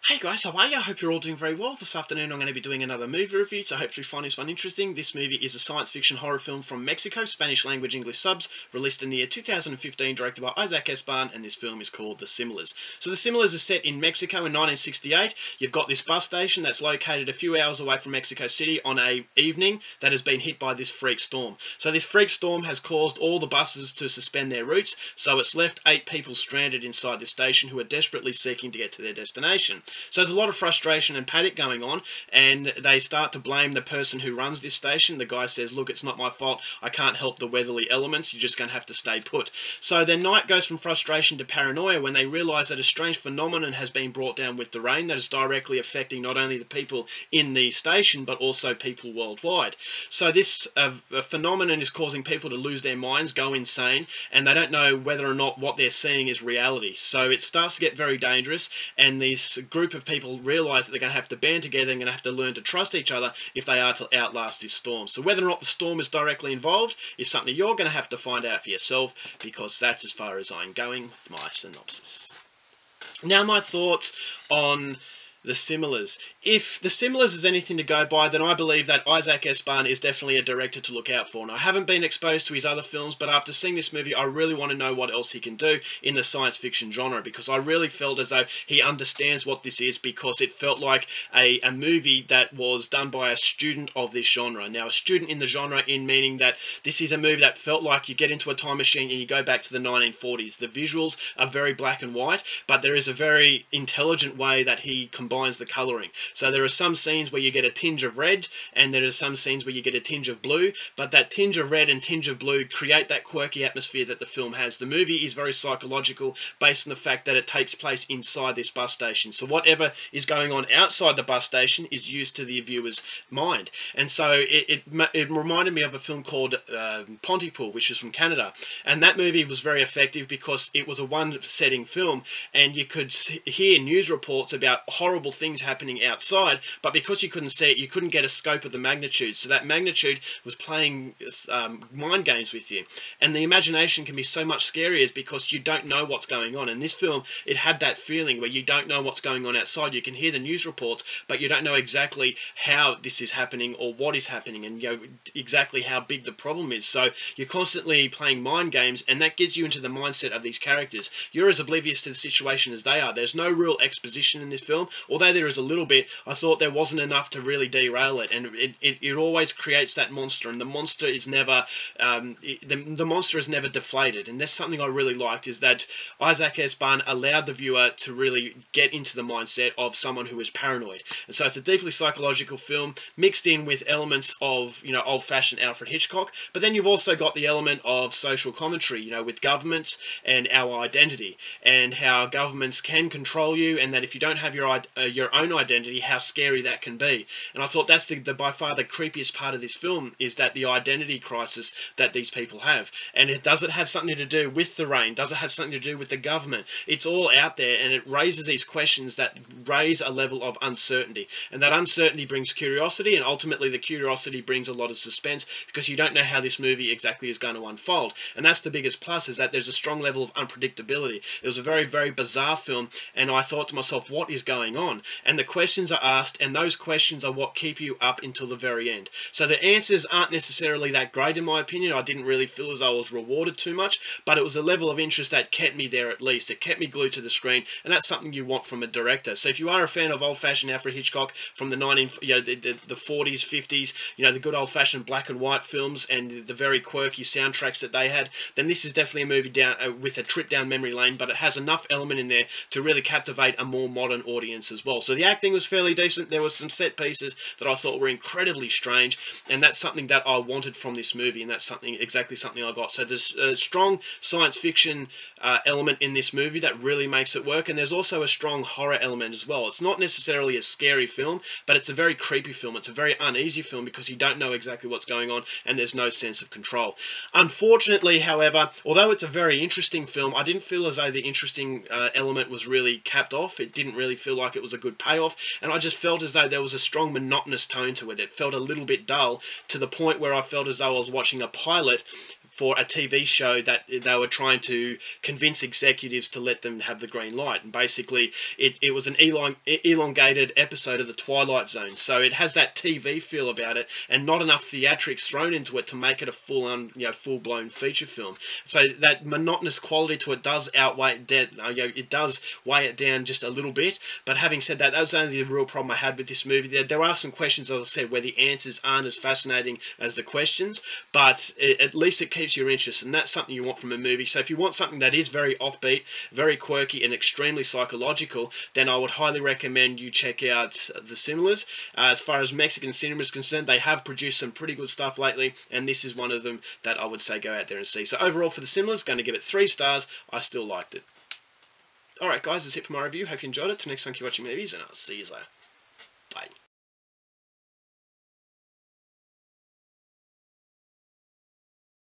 Hey guys, how are you? I hope you're all doing very well. This afternoon I'm going to be doing another movie review, so hopefully you find this one interesting. This movie is a science fiction horror film from Mexico, Spanish language English subs, released in the year 2015, directed by Isaac Esban, and this film is called The Similars. So The Similars is set in Mexico in 1968. You've got this bus station that's located a few hours away from Mexico City on a evening that has been hit by this freak storm. So this freak storm has caused all the buses to suspend their routes, so it's left 8 people stranded inside this station who are desperately seeking to get to their destination. So there's a lot of frustration and panic going on, and they start to blame the person who runs this station. The guy says, look, it's not my fault, I can't help the weatherly elements, you're just going to have to stay put. So their night goes from frustration to paranoia when they realise that a strange phenomenon has been brought down with the rain that is directly affecting not only the people in the station but also people worldwide. So this phenomenon is causing people to lose their minds, go insane, and they don't know whether or not what they're seeing is reality. So it starts to get very dangerous, and this group of people realise that they're going to have to band together and going to have to learn to trust each other if they are to outlast this storm. So whether or not the storm is directly involved is something you're going to have to find out for yourself, because that's as far as I'm going with my synopsis. Now my thoughts on The Similars. If The Similars is anything to go by, then I believe that Isaac Esban is definitely a director to look out for. And I haven't been exposed to his other films, but after seeing this movie, I really want to know what else he can do in the science fiction genre, because I really felt as though he understands what this is, because it felt like a movie that was done by a student of this genre. Now, a student in the genre in meaning that this is a movie that felt like you get into a time machine and you go back to the 1940s. The visuals are very black and white, but there is a very intelligent way that he combines the colouring. So there are some scenes where you get a tinge of red, and there are some scenes where you get a tinge of blue, but that tinge of red and tinge of blue create that quirky atmosphere that the film has. The movie is very psychological, based on the fact that it takes place inside this bus station. So whatever is going on outside the bus station is used to the viewer's mind. And so it reminded me of a film called Pontypool, which is from Canada. And that movie was very effective because it was a one-setting film, and you could hear news reports about horrible things happening outside, but because you couldn't see it, you couldn't get a scope of the magnitude. So that magnitude was playing mind games with you. And the imagination can be so much scarier because you don't know what's going on. In this film, it had that feeling where you don't know what's going on outside. You can hear the news reports, but you don't know exactly how this is happening or what is happening, and you know exactly how big the problem is. So you're constantly playing mind games, and that gets you into the mindset of these characters. You're as oblivious to the situation as they are. There's no real exposition in this film. Although there is a little bit, I thought there wasn't enough to really derail it, and it always creates that monster, and the monster is never the monster is never deflated. And that's something I really liked, is that Isaac Esban allowed the viewer to really get into the mindset of someone who is paranoid. And so it's a deeply psychological film mixed in with elements of, you know, old-fashioned Alfred Hitchcock, but then you've also got the element of social commentary, you know, with governments and our identity, and how governments can control you, and that if you don't have your own identity, how scary that can be. And I thought that's the by far the creepiest part of this film, is that the identity crisis that these people have. And does it have something to do with the rain? Does it have something to do with the government? It's all out there, and it raises these questions that raise a level of uncertainty. And that uncertainty brings curiosity, and ultimately the curiosity brings a lot of suspense, because you don't know how this movie exactly is going to unfold. And that's the biggest plus, is that there's a strong level of unpredictability. It was a very, very bizarre film, and I thought to myself, what is going on? And the questions are asked, and those questions are what keep you up until the very end. So the answers aren't necessarily that great, in my opinion. I didn't really feel as though I was rewarded too much, but it was a level of interest that kept me there at least. It kept me glued to the screen, and that's something you want from a director. So if you are a fan of old-fashioned Alfred Hitchcock from the 40s, 50s, you know, the good old-fashioned black and white films and the very quirky soundtracks that they had, then this is definitely a movie with a trip down memory lane, but it has enough element in there to really captivate a more modern audience as well. So the acting was fairly decent. There were some set pieces that I thought were incredibly strange, and that's something that I wanted from this movie, and that's exactly something I got. So there's a strong science fiction element in this movie that really makes it work, and there's also a strong horror element as well. It's not necessarily a scary film, but it's a very creepy film. It's a very uneasy film because you don't know exactly what's going on, and there's no sense of control. Unfortunately, however, although it's a very interesting film, I didn't feel as though the interesting element was really capped off. It didn't really feel like it was a good payoff, and I just felt as though there was a strong monotonous tone to it. It felt a little bit dull, to the point where I felt as though I was watching a pilot for a TV show that they were trying to convince executives to let them have the green light. And basically, it was an elongated episode of The Twilight Zone. So it has that TV feel about it, and not enough theatrics thrown into it to make it a full-blown feature film. So that monotonous quality to it does outweigh it does weigh it down just a little bit. But having said that, that was only the real problem I had with this movie. There are some questions, as I said, where the answers aren't as fascinating as the questions, but at least it keeps your interest, and that's something you want from a movie. So if you want something that is very offbeat, very quirky, and extremely psychological, then I would highly recommend you check out The Similars. As far as Mexican cinema is concerned, they have produced some pretty good stuff lately, and this is one of them that I would say go out there and see. So overall for The Similars, going to give it 3 stars. I still liked it. Alright guys, that's it for my review. Hope you enjoyed it. Till next time, keep watching movies, and I'll see you later. Bye.